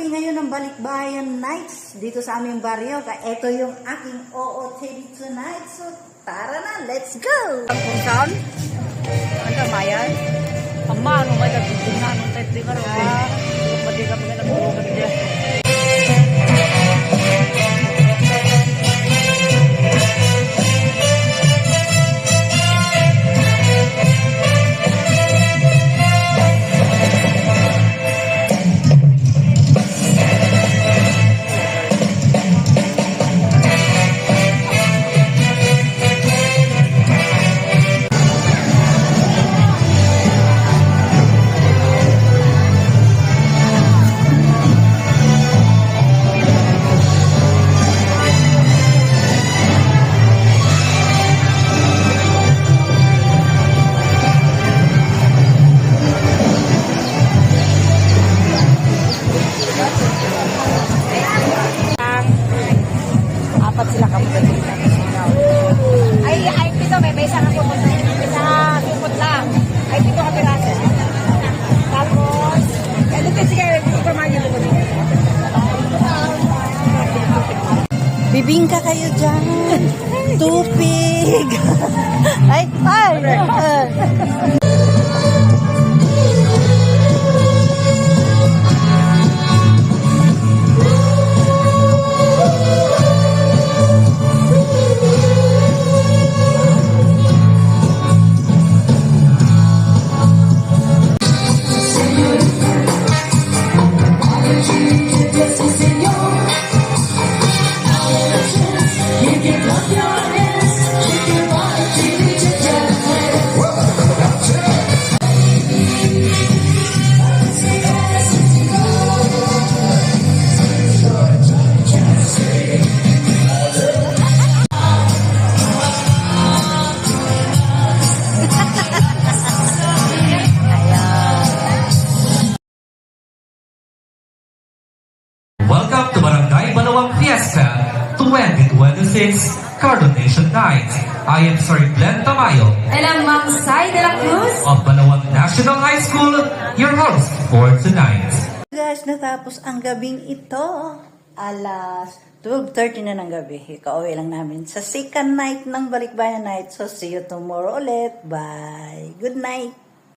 gabi ngayon ng Balikbayan Nights dito sa aming baryo. Ito yung aking OOTD tonight. So, tara na, let's go! Kung saan? Ano, Mayan? Ang mano, may nagtitingan ng type di ka rin. Pati kami na nagtulogan niya. Apat sila kapatid na singaw. Ay, pito, may isang kupot na. Isang kupot lang. Ay, pito ka piraso. Tapos, dito sige, super margin dito. Bibingka kayo dyan. Tupig. Ay, ay. Welcome to Barangay Balawang Fiesta 2026 Coronation Night. I am Sir Glenn Tamayo And I'm Ma'am Sai de la Cruz. of Balawang National High School, your host for tonight. Guys, natapos ang gabing ito. Alas 12:30 na ng gabi. Ikauwi lang namin sa second night ng Balikbayan Night. So, see you tomorrow ulit. Bye. Good night.